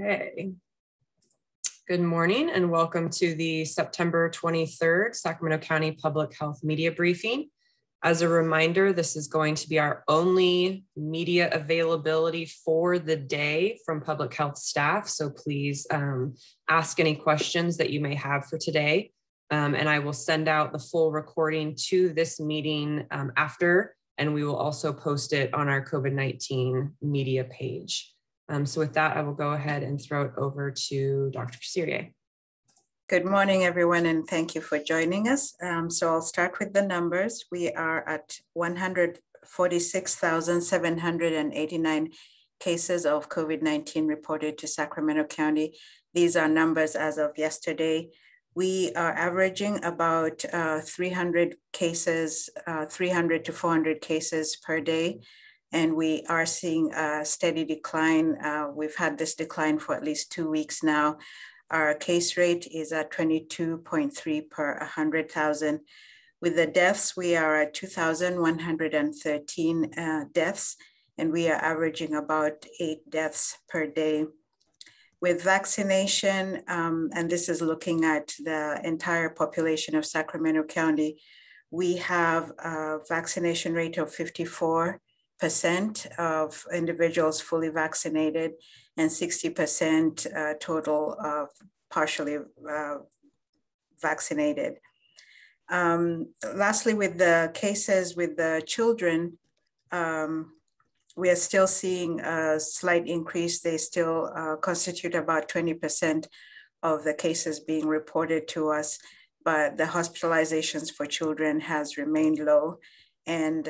Okay. Good morning and welcome to the September 23rd Sacramento County Public Health Media Briefing. As a reminder, this is going to be our only media availability for the day from public health staff. So please ask any questions that you may have for today. And I will send out the full recording to this meeting after, and we will also post it on our COVID-19 media page. So with that, I will go ahead and throw it over to Dr. Cyrier. Good morning, everyone, and thank you for joining us. So I'll start with the numbers. We are at 146,789 cases of COVID-19 reported to Sacramento County. These are numbers as of yesterday. We are averaging about 300 cases, 300 to 400 cases per day. And we are seeing a steady decline. We've had this decline for at least 2 weeks now. Our case rate is at 22.3 per 100,000. With the deaths, we are at 2,113 deaths, and we are averaging about 8 deaths per day. With vaccination, and this is looking at the entire population of Sacramento County, we have a vaccination rate of 54% of individuals fully vaccinated and 60% total of partially vaccinated. Lastly, with the cases with the children, we are still seeing a slight increase. They still constitute about 20% of the cases being reported to us, but the hospitalizations for children has remained low. And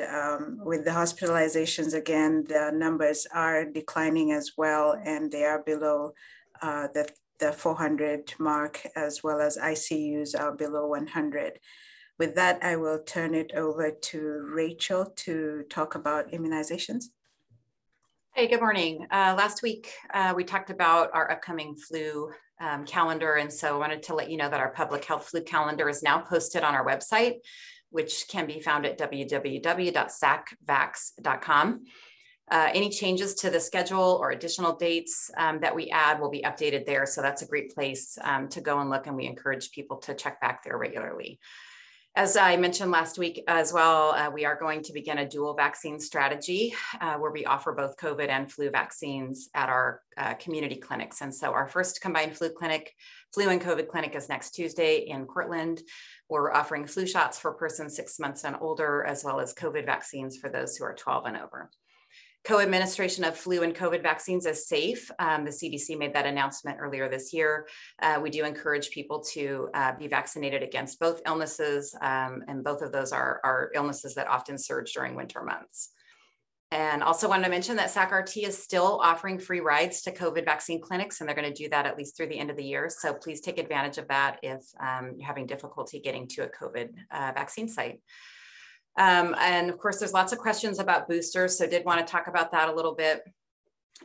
with the hospitalizations, again, the numbers are declining as well, and they are below the 400 mark, as well as ICUs are below 100. With that, I will turn it over to Rachel to talk about immunizations. Hey, good morning. Last week, we talked about our upcoming flu calendar, and so I wanted to let you know that our public health flu calendar is now posted on our website, which can be found at www.sacvax.com. Any changes to the schedule or additional dates that we add will be updated there. So that's a great place to go and look, and we encourage people to check back there regularly. As I mentioned last week as well, we are going to begin a dual vaccine strategy where we offer both COVID and flu vaccines at our community clinics. And so our first combined flu and COVID clinic is next Tuesday in Cortland. We're offering flu shots for persons 6 months and older, as well as COVID vaccines for those who are 12 and over. Co-administration of flu and COVID vaccines is safe. The CDC made that announcement earlier this year. We do encourage people to be vaccinated against both illnesses, and both of those are illnesses that often surge during winter months. And also wanted to mention that SACRT is still offering free rides to COVID vaccine clinics, and they're going to do that at least through the end of the year. So please take advantage of that if you're having difficulty getting to a COVID vaccine site. And of course, there's lots of questions about boosters, so did want to talk about that a little bit.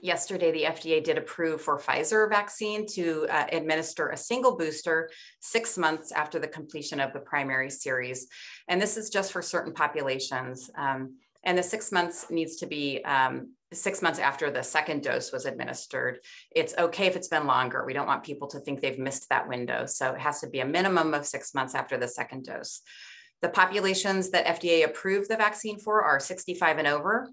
Yesterday, the FDA did approve for Pfizer vaccine to administer a single booster 6 months after the completion of the primary series. And this is just for certain populations. And the 6 months needs to be 6 months after the second dose was administered. It's okay if it's been longer. We don't want people to think they've missed that window. So it has to be a minimum of 6 months after the second dose. The populations that FDA approved the vaccine for are 65 and over.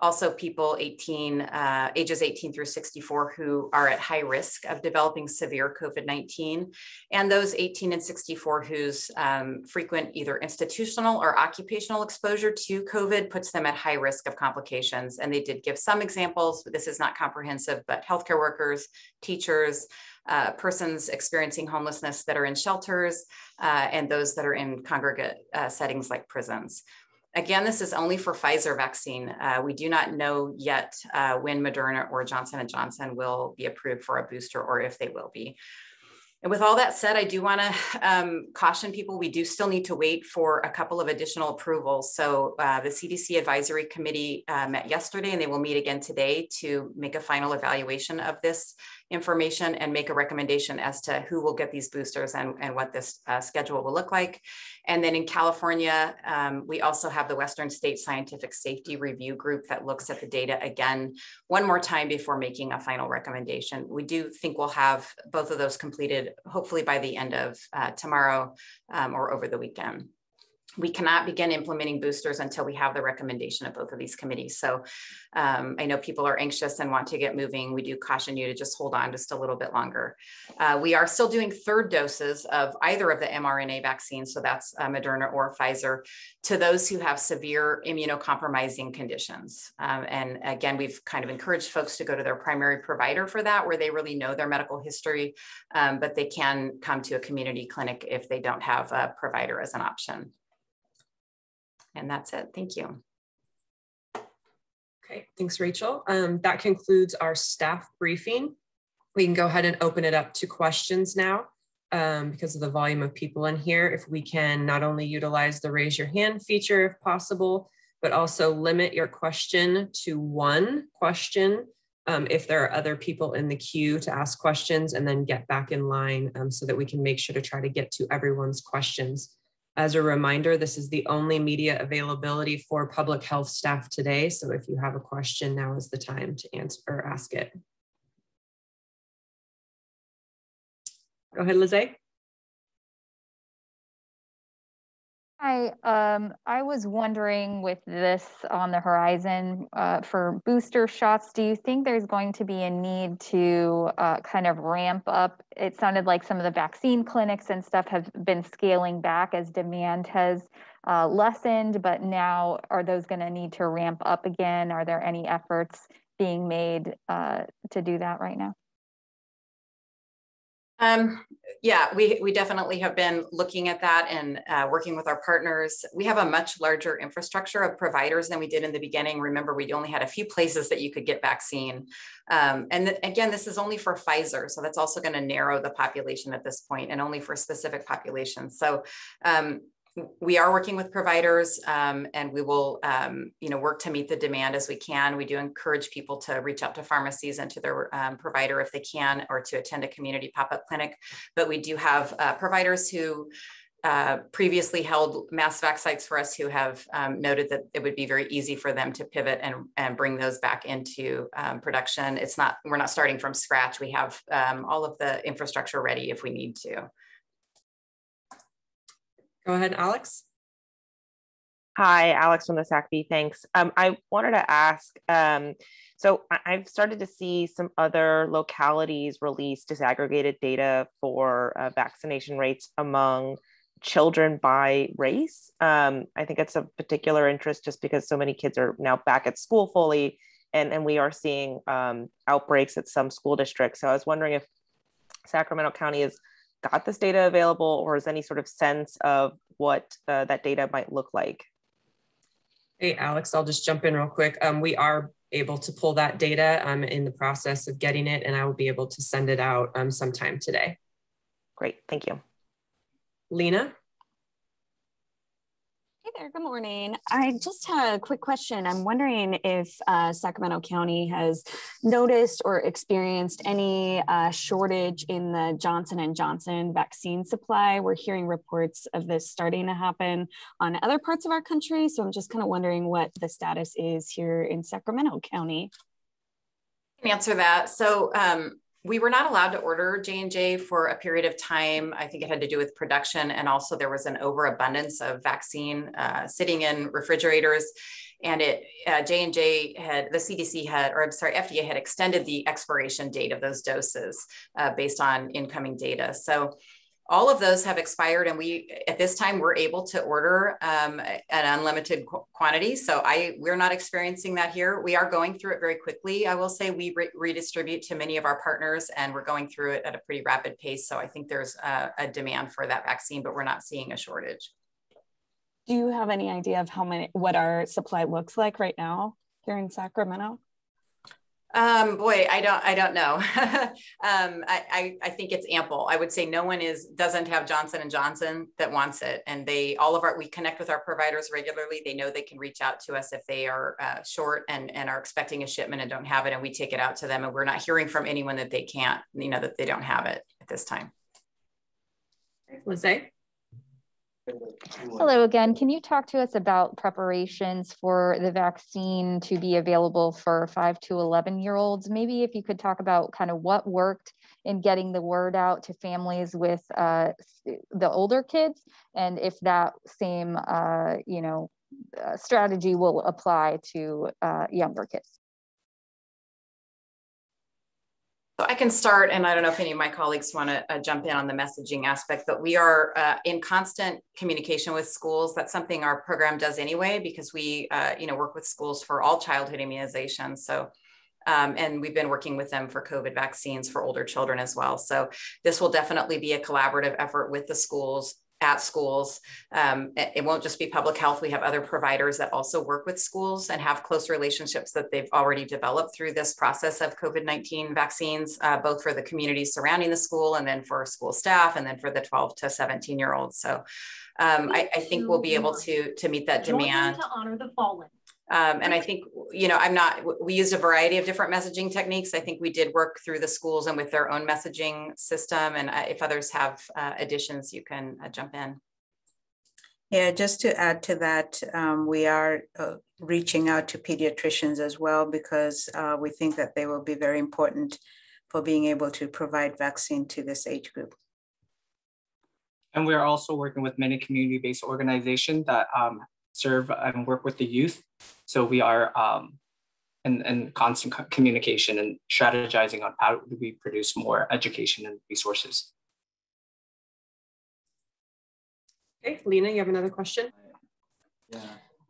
Also people ages 18 through 64 who are at high risk of developing severe COVID-19, and those 18 and 64 whose frequent either institutional or occupational exposure to COVID puts them at high risk of complications. And they did give some examples, but this is not comprehensive, but healthcare workers, teachers, persons experiencing homelessness that are in shelters, and those that are in congregate settings like prisons. Again, this is only for Pfizer vaccine. We do not know yet when Moderna or Johnson & Johnson will be approved for a booster, or if they will be. And with all that said, I do want to caution people, we do still need to wait for a couple of additional approvals. So the CDC Advisory Committee met yesterday, and they will meet again today to make a final evaluation of this information and make a recommendation as to who will get these boosters and what this schedule will look like. And then in California, we also have the Western State Scientific Safety Review Group that looks at the data again one more time before making a final recommendation. We do think we'll have both of those completed, hopefully by the end of tomorrow or over the weekend. We cannot begin implementing boosters until we have the recommendation of both of these committees. So I know people are anxious and want to get moving. We do caution you to just hold on just a little bit longer. We are still doing third doses of either of the mRNA vaccines, so that's Moderna or Pfizer, to those who have severe immunocompromising conditions. And again, we've kind of encouraged folks to go to their primary provider for that, where they really know their medical history, but they can come to a community clinic if they don't have a provider as an option. And that's it. Thank you. Okay, thanks, Rachel. That concludes our staff briefing. We can go ahead and open it up to questions now because of the volume of people in here. If we can not only utilize the raise your hand feature if possible, but also limit your question to one question if there are other people in the queue to ask questions, and then get back in line so that we can make sure to try to get to everyone's questions. As a reminder, this is the only media availability for public health staff today. So if you have a question, now is the time to answer or ask it. Go ahead, Lizzie. Hi, I was wondering, with this on the horizon for booster shots, do you think there's going to be a need to kind of ramp up? It sounded like some of the vaccine clinics and stuff have been scaling back as demand has lessened, but now are those going to need to ramp up again? Are there any efforts being made to do that right now? Yeah, we definitely have been looking at that and working with our partners. We have a much larger infrastructure of providers than we did in the beginning. Remember, we only had a few places that you could get vaccine. Again, this is only for Pfizer. So that's also going to narrow the population at this point, and only for specific populations. So we are working with providers and we will work to meet the demand as we can. We do encourage people to reach out to pharmacies and to their provider if they can, or to attend a community pop-up clinic. But we do have providers who previously held mass vac sites for us who have noted that it would be very easy for them to pivot and bring those back into production. We're not starting from scratch. We have all of the infrastructure ready if we need to. Go ahead, Alex. Hi, Alex from the SACB. Thanks. I wanted to ask, so I've started to see some other localities release disaggregated data for vaccination rates among children by race. I think it's of particular interest just because so many kids are now back at school fully, and we are seeing outbreaks at some school districts. So I was wondering if Sacramento County has got this data available, or is any sort of sense of what that data might look like? Hey, Alex, I'll just jump in real quick. We are able to pull that data. I'm in the process of getting it, and I will be able to send it out sometime today. Great, thank you. Lena? Hey there, good morning. I just had a quick question. I'm wondering if Sacramento County has noticed or experienced any shortage in the Johnson & Johnson vaccine supply. We're hearing reports of this starting to happen on other parts of our country. So I'm just kind of wondering what the status is here in Sacramento County. I can answer that. So we were not allowed to order J&J for a period of time. I think it had to do with production, and also there was an overabundance of vaccine sitting in refrigerators. And J&J had, the CDC had, or I'm sorry, FDA had extended the expiration date of those doses based on incoming data. So all of those have expired, and we, at this time, we're able to order an unlimited quantity. So we're not experiencing that here. We are going through it very quickly. I will say we redistribute to many of our partners, and we're going through it at a pretty rapid pace. So I think there's a demand for that vaccine, but we're not seeing a shortage. Do you have any idea of what our supply looks like right now here in Sacramento? Boy, I don't know. I think it's ample. I would say no one doesn't have Johnson & Johnson that wants it. And we connect with our providers regularly. They know they can reach out to us if they are short and are expecting a shipment and don't have it. And we take it out to them. And we're not hearing from anyone that they can't, that they don't have it at this time. Lizzie? Hello again. Can you talk to us about preparations for the vaccine to be available for 5 to 11-year-olds? Maybe if you could talk about kind of what worked in getting the word out to families with the older kids, and if that same strategy will apply to younger kids. So I can start, and I don't know if any of my colleagues want to jump in on the messaging aspect, but we are in constant communication with schools. That's something our program does anyway, because we work with schools for all childhood immunizations. So, and we've been working with them for COVID vaccines for older children as well. So this will definitely be a collaborative effort with the schools, at schools. It won't just be public health. We have other providers that also work with schools and have close relationships that they've already developed through this process of COVID-19 vaccines, both for the communities surrounding the school and then for school staff and then for the 12 to 17-year-olds. So I think we'll be able to meet that demand. To honor the fallen. And I think, we used a variety of different messaging techniques. I think we did work through the schools and with their own messaging system. And if others have additions, you can jump in. Yeah, just to add to that, we are reaching out to pediatricians as well, because we think that they will be very important for being able to provide vaccine to this age group. And we are also working with many community-based organizations that serve and work with the youth. So we are in constant communication and strategizing on how do we produce more education and resources. Okay, Lena, you have another question? Yeah.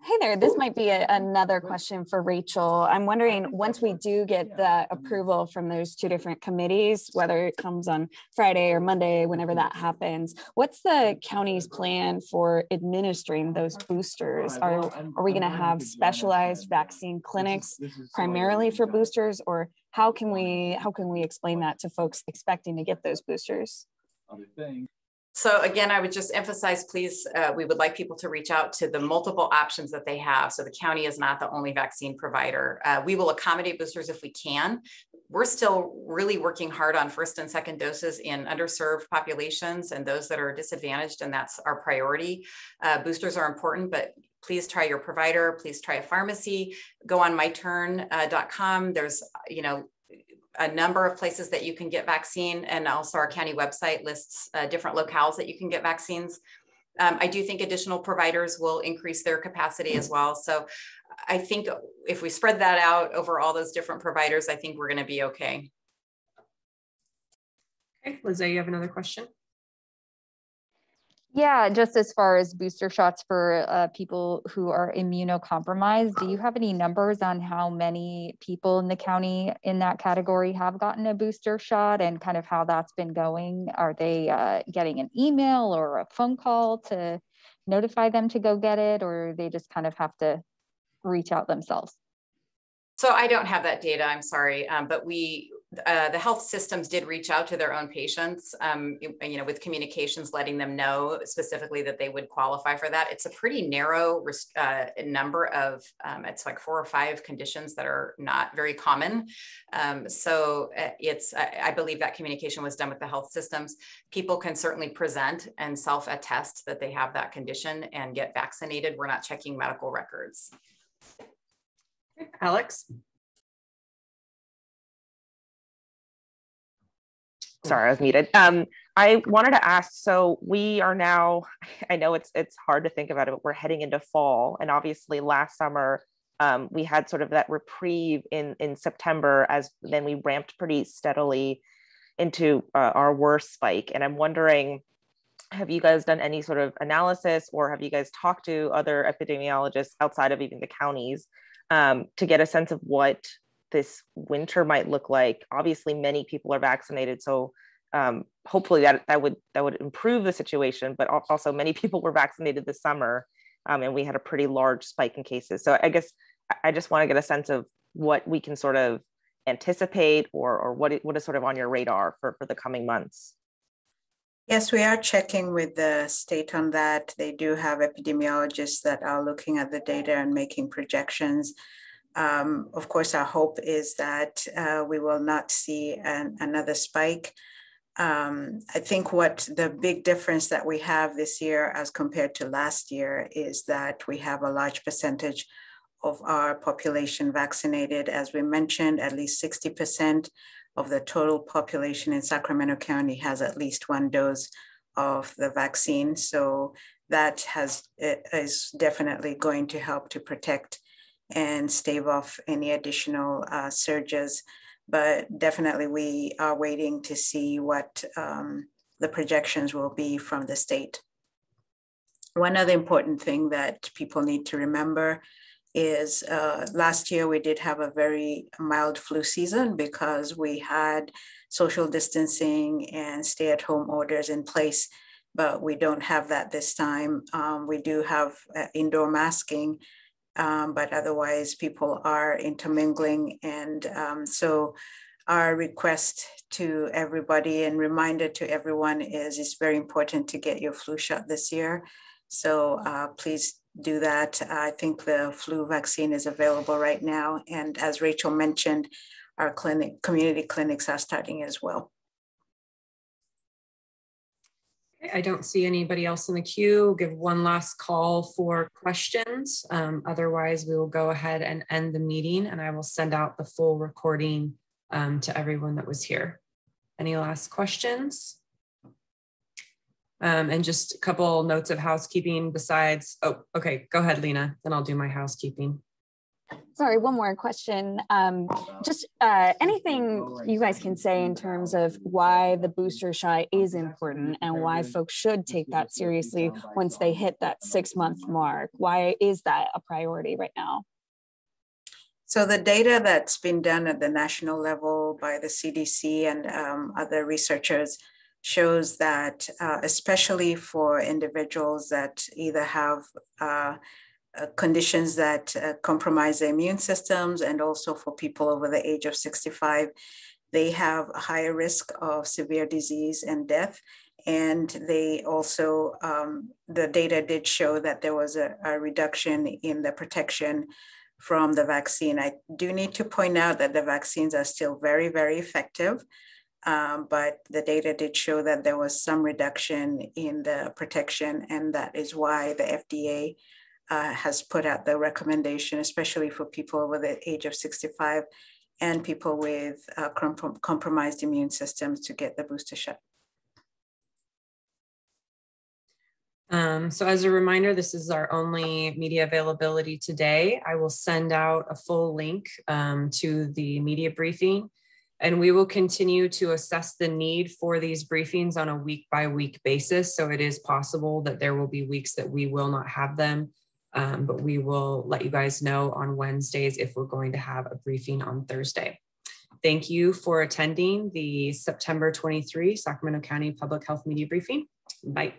Hey there, this might be another question for Rachel. I'm wondering, once we do get the approval from those two different committees, whether it comes on Friday or Monday, whenever that happens, what's the county's plan for administering those boosters? Are we going to have specialized vaccine clinics primarily for boosters, or how can we explain that to folks expecting to get those boosters? So again, I would just emphasize, please, we would like people to reach out to the multiple options that they have. So the county is not the only vaccine provider. We will accommodate boosters if we can. We're still really working hard on first and second doses in underserved populations and those that are disadvantaged, and that's our priority. Boosters are important, but please try your provider, please try a pharmacy, go on myturn.com. There's, a number of places that you can get vaccine, and also our county website lists different locales that you can get vaccines. I do think additional providers will increase their capacity as well. So I think if we spread that out over all those different providers, I think we're going to be okay. Okay, Lizzie, you have another question? Yeah, just as far as booster shots for people who are immunocompromised, do you have any numbers on how many people in the county in that category have gotten a booster shot and kind of how that's been going? Are they getting an email or a phone call to notify them to go get it, or they just kind of have to reach out themselves? So I don't have that data, I'm sorry, but the health systems did reach out to their own patients, with communications, letting them know specifically that they would qualify for that. It's a pretty narrow number of, it's like 4 or 5 conditions that are not very common. I believe that communication was done with the health systems. People can certainly present and self-attest that they have that condition and get vaccinated. We're not checking medical records. Alex? Sorry, I was muted. I wanted to ask, so we are now, I know it's hard to think about it, but we're heading into fall. And obviously last summer, we had sort of that reprieve in September, as then we ramped pretty steadily into our worst spike. And I'm wondering, have you guys done any sort of analysis, or have you guys talked to other epidemiologists outside of even the counties to get a sense of what this winter might look like? Obviously, many people are vaccinated, so hopefully that would improve the situation. But also, many people were vaccinated this summer, and we had a pretty large spike in cases. So I guess I just want to get a sense of what we can sort of anticipate, or what is sort of on your radar for the coming months? Yes, we are checking with the state on that. They do have epidemiologists that are looking at the data and making projections. Of course, our hope is that we will not see another spike. I think what the big difference that we have this year as compared to last year is that we have a large percentage of our population vaccinated. As we mentioned, at least 60% of the total population in Sacramento County has at least one dose of the vaccine. So that is definitely going to help to protect and stave off any additional surges. But definitely we are waiting to see what the projections will be from the state. One other important thing that people need to remember is last year we did have a very mild flu season because we had social distancing and stay-at-home orders in place, but we don't have that this time. We do have indoor masking, but otherwise people are intermingling. And so our request to everybody and reminder to everyone is it's very important to get your flu shot this year. So please do that. I think the flu vaccine is available right now. And as Rachel mentioned, our community clinics are starting as well. I don't see anybody else in the queue. We'll give one last call for questions. Otherwise, we will go ahead and end the meeting, and I will send out the full recording to everyone that was here. Any last questions? And just a couple notes of housekeeping besides, oh, okay, go ahead, Lena, then I'll do my housekeeping. Sorry, one more question. Just anything you guys can say in terms of why the booster shot is important and why folks should take that seriously once they hit that 6-month mark. Why is that a priority right now? So the data that's been done at the national level by the CDC and other researchers shows that especially for individuals that either have conditions that compromise the immune systems, and also for people over the age of 65, they have a higher risk of severe disease and death. And they also, the data did show that there was a reduction in the protection from the vaccine. I do need to point out that the vaccines are still very, very effective. But the data did show that there was some reduction in the protection, and that is why the FDA has put out the recommendation, especially for people over the age of 65 and people with compromised immune systems, to get the booster shot. So as a reminder, this is our only media availability today. I will send out a full link to the media briefing, and we will continue to assess the need for these briefings on a week-by-week basis. So it is possible that there will be weeks that we will not have them, but we will let you guys know on Wednesdays if we're going to have a briefing on Thursday. Thank you for attending the September 23 Sacramento County Public Health Media Briefing. Bye.